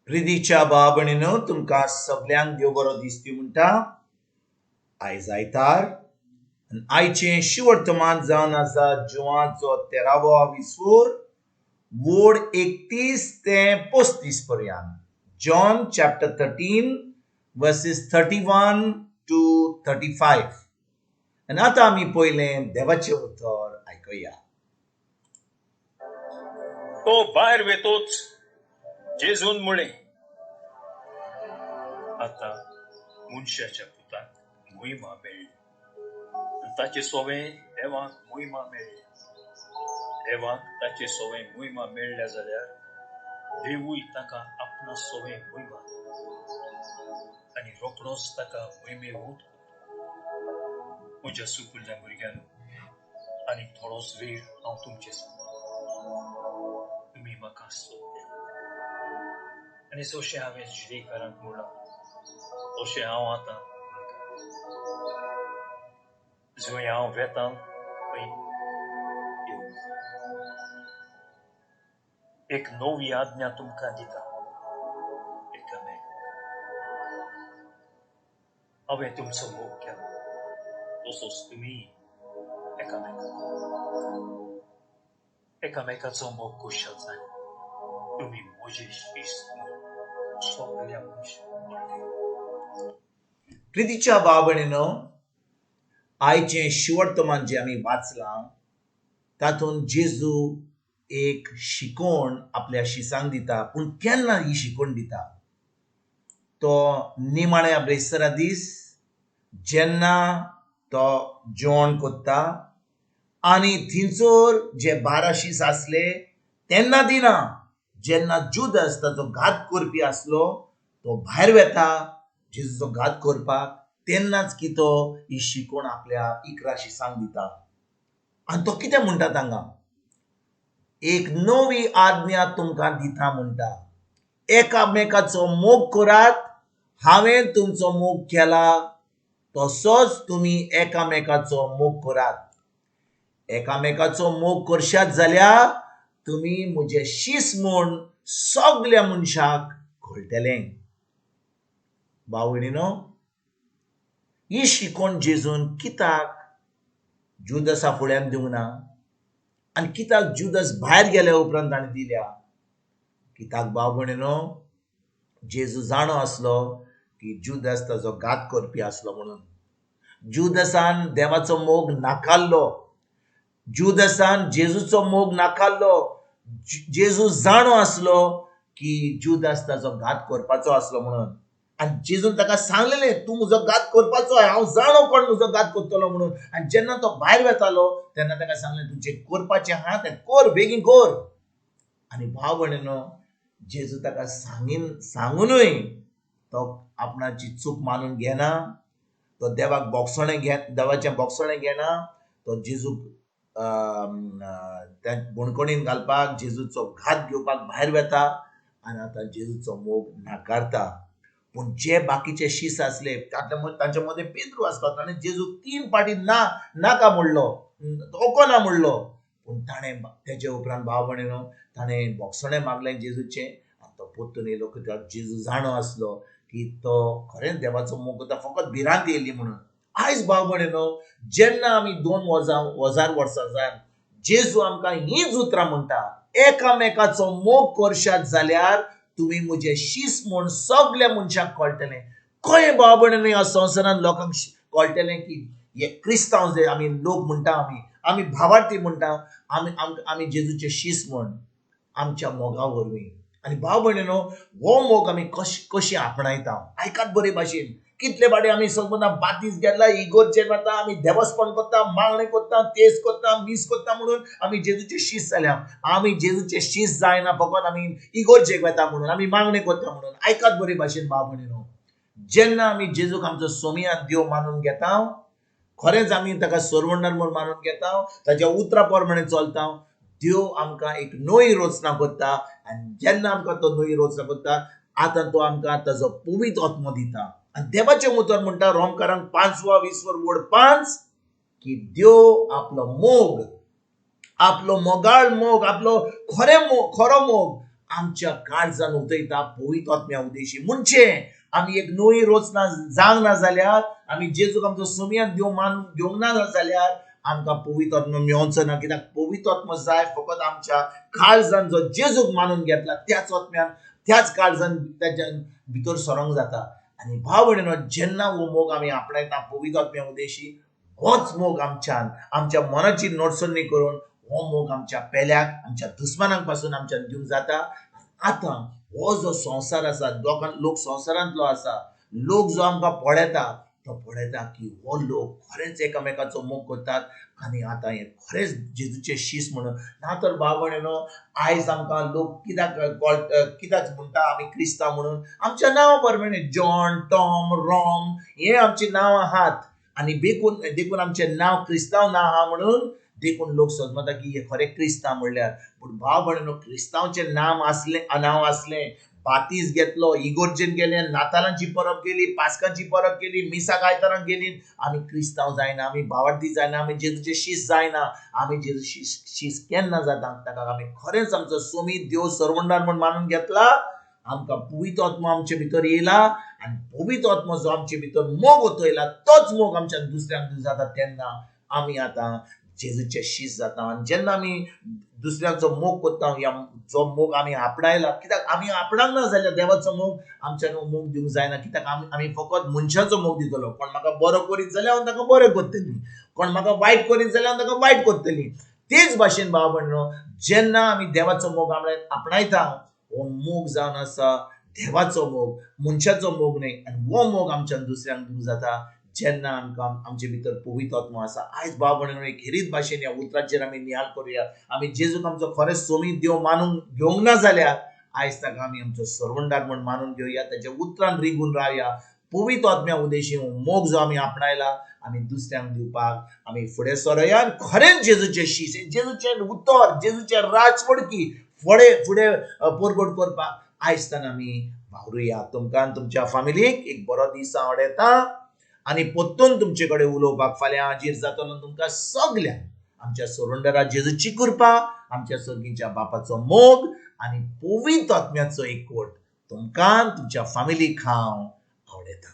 प्रिदीच्या बाबणीनो तुमकां सगळ्यांक देव बरो दिसती म्हणटा. आयज आयतार आयचें शिवर्तमान जावन आसा जुवाचो 13वो विसवोर वोड 31 ते 35 पर्यंत. John chapter 13 versus 31 to 35. आनी आतां आमी पयलें देवाचें उतर आयकुया. तो भायर वेतोच जेजून म्हळें, आता मनशाच्या पुताक महिमा मेळ्ळी, ताचे सोवें देवाक महिमा मेळ्ळी. देवाक ताचे सोवें महिमा मेळ्ळ्या जाल्यार देवूय ताका आपणा सोवें महिमा आनी रोखडोच ताका महिमे वोट. म्हज्या सुपुल्ल्या भुरग्यांनो, आनी थोडोच वेळ हांव तुमचे तुमी म्हाका सोदले आनी जशें हांवें जिरेकारांक म्हणलां तशें हांव आतां जंय हांव वेतां थंय येवंक. एक नवी आज्ञा तुमकां दिता, एकामेक. हांवें तुमचो मोग केलो तसोच तुमी एकामेकाचो मोग कुशाल जाय. तुमी म्हजे शिश्य म्हूण सगळ्या मनशांक. प्रिदीच्या बाबणीनो, आयचें शिवर्तमान जें आमी वाचलां तातूंत जेजू एक शिकोवण आपल्या शिसांक दिता. पूण केन्ना ही शिकोवण दिता? तो निमाण्या ब्रेस्तरा दीस जेन्ना तो जेवण कोत्ता आनी थिंचोर जे 12 शीस आसले तेन्ना दिना. जेन्ना जुदस ताचो घात करपी आसलो तो भायर वेता जेजूचो घात करपाक, तेन्नाच की तो ही शिकोवण आपल्या 11 शिसांक दिता. आनी तो कितें म्हणटा तांकां? एक नवी आज्ञा तुमकां दिता म्हणटा, एकामेकाचो मोग करात. हांवें तुमचो मोग केला तसोच तुमी एकामेकाचो मोग करात. एकामेकाचो मोग करशात जाल्यार तुमी म्हजे शीस म्हूण सगळ्या मनशाक कळटलें. भावणीनो, ही शिकोवण जेजून कित्याक जुदसा फुड्यान दिवंक ना आनी कित्याक जुदस भायर गेल्या उपरांत ताणें दिल्या? कित्याक भावणीनो, जेजू जाणो आसलो की जुदस ताचो घात करपी आसलो म्हणून. जुदसान देवाचो मोग नाकारलो. जुदसान जेजूचो मोग नाकारलो. जेजू जाणो आसलो की जुदस ताचो घात करपाचो आसलो म्हणून. आनी जेजून ताका सांगलेलें, तूं म्हजो घात करपाचो, हांव जाणो कोण म्हजो घात करतलो म्हणून. आनी जेन्ना तो भायर वेतालो तेन्ना ताका सांगलें, तुजें करपाचें आहा तें कर, बेगीन कर. आनी भाव भयणीनो, जेजू ताका सांगूनय तो आपणाची चूक मानून घेना. तो देवाक देवाचें बोगसणें घेना. तो जेजूक त्या बुणकुणीन घालपाक, जेजूचो घात घेवपाक भायर वेता आनी आतां जेजूचो मोग नाकारता. पूण जे बाकीचे शीस आसले तांचे मदें पेद्रू आसलो, ताणें जेजूक 3 फावटी नाका म्हणलो, ओको ना म्हणलो. पूण ताणें तेजे उपरांत भाव भयणीनो ताणें बोगसणें मागलें जेजूचें आनी तो पोत्तून येयलो. कित्याक जेजू जाणो आसलो की तो खरेंच देवाचो मोग करता, फकत भिरांत येयली म्हणून. आयज भाव भयणीनो, जेन्ना आमी 2000 वर्सां जावन जेजू आमकां हींच उतरां म्हणटा, एकामेकाचो मोग करशात जाल्यार तुमी म्हजे शीस म्हूण सगळ्या मनशाक कळटलें. खंय भाव भयणीनो ह्या संवसारांत लोकांक कळटलें की हे क्रिस्तांव जे आमी लोक म्हणटा, आमी भावार्थी म्हणटा, आमी जेजूचे शीस म्हूण आमच्या मोगा वरवीं. आनी भाव भयणीनो, हो मोग आमी कशी आपणायता? आयकात बरे भाशेन. कितले फावटी आमी सगळ्यांना बातीस गेला, इगोर्जेर वता, आमी देवस्पण करता, मागणें करता, तेस करता, मीस करता म्हणून आमी जेजूचे शीस जाल्या. आमी जेजूचे शीस जायना फकत आमी इगोर्जेक वता म्हणून, आमी मागणें करता म्हणून. आयकात बरे भाशेन भाव भयणीनो, जेन्ना आमी जेजूक आमचो सोमियान देव मानून घेता, खरेंच आमी ताका सर्वंडर म्हूण मानून घेता, ताच्या उतरां प्रमाणें चलता, देव आमकां एक नवी रचना करता. आनी जेन्ना आमकां तो नवी रचना करता, आतां तो आमकां ताचो पवित्र आत्मो दिता. आनी देवाचें उतर म्हणटा रोमकारांक 5वा विसवर वोड 5 की देव आपलो मोग, आपलो मोगाळ मोग, आपलो खरो मोग आमच्या काळजान उतयता पवित्र आत्म्या उदेशी. म्हणजे आमी एक नवी रोचना जावंक ना जाल्यार, आमी जेजूक आमचो सोमयान देव मानून घेवंक ना जाल्यार आमकां पवित्र आत्मा मेळोवचो ना. कित्याक पवित्र आत्मा जाय फकत आमच्या काळजान जो जेजूक मानून घेतला त्याच आत्म्यान त्याच काळजान त्याच्या भितर सरोंक जाता. आनी भाव भयणीनो, जेन्ना हो मोग आमी आपणायता पवित्र आत्म्या उदेशी, होच मोग आमच्यान आमच्या मनाची नडसणी करून हो मोग आमच्या पेल्याक आमच्या दुस्मानांक पासून आमच्यान दिवंक जाता. आतां हो जो संवसार आसा, लोक संवसारांतलो आसा, लोक जो आमकां पळयता तो पळयता की हो लोक खरेंच एकामेकाचो मोग करतात आनी आतां हे खरेंच जेजूचे शीश म्हणून. ना तर भाव भयणीनो, आयज आमकां लोक कित्याक म्हणटा आमी क्रिस्तांव म्हणून? आमच्या नांवा प्रमाणे जॉन, टॉम, रॉम हे आमची नांव आहात. आनी देखून आमचे नांव क्रिस्तांव ना आहा म्हणून देखून लोक समजता की हे खरे क्रिस्तांव म्हणल्यार. पूण भाव भयणीनो, क्रिस्तांवचे नांव असलें, बातीज घेतलो, इगोर्जेन गेले, नातालांची परब केली, पास्कांची परब केली, मिसाक आयतारांक गेली, आमी क्रिस्तांव जायना, आमी भावार्थी जायना, आमी जेजूचे शीश जायना. आमी जेजू शीश केन्ना जाता? ताका आमी खरेंच आमचो सोमीत देव सर्वंडार म्हूण मानून घेतला. आमकां पवित्र आत्मा आमचे भितर येयला आनी पवित्र आत्मा जो आमचे भितर मोग ओतयला तोच मोग आमच्यान दुसऱ्यांक दिवं जाता. तेन्ना आमी आतां जेजूचे शीश जाता. आनी जेन्ना आमी दुसऱ्यांचो मोग कोत्ता, जो मोग आमी आपणायला, कित्याक आमी आपणाक ना जाल्यार देवाचो मोग आमच्यान मोग दिवंक जायना. कित्याक आमी फकत मनशाचो मोग दितलो. कोण म्हाका बरो करीत जाल्यार हांव ताका बरें करतली, कोण म्हाका वायट करीत जाल्यार हांव ताका वायट करतली. तेच भाशेन भाव भयणीनो, जेन्ना आमी देवाचो मोग आपणायता, हो मोग जावन आसा देवाचो मोग, मनशाचो मोग न्हय. आनी हो मोग आमच्यान दुसऱ्यांक दिवंक जाता जेन्ना आमकां आमचे भितर पवित्र आत्मा आसा. आयज भाव भयणीनो, एक खेरीत भाशेन ह्या उतराचेर आमी नियाळ करुया. आमी जेजूक आमचो खरेंच सोमीत देव मानून घेवंक ना जाल्यार आयज ताका आमी आमचो सर्वंडार म्हूण मानून घेवया. ताच्या उतरान रिगून रावया. पवित्र आत्म्या उदेशी मोग जो आमी आपणायला आमी दुसऱ्यांक दिवपाक आमी फुडें सरया. आनी खरेंच जेजूचे शीश, जेजूचे उतर, जेजूचे राजपडकी फुडें परगट करपाक आयजतान आमी वावरुया. तुमकां तुमच्या फॅमिलीक एक बरो दीस हांव येता आनी परतून तुमचे कडेन उलोवपाक फाल्यां हाजीर जातलो. तुमकां सगल्यांक आमच्या सर्वंडारा जेजूची कृपा, आमच्या सर्गीच्या बापाचो मोग आनी पवित्र आत्म्याचो एकवट तुमकां तुमच्या फॅमिलीक हांव आवडयता.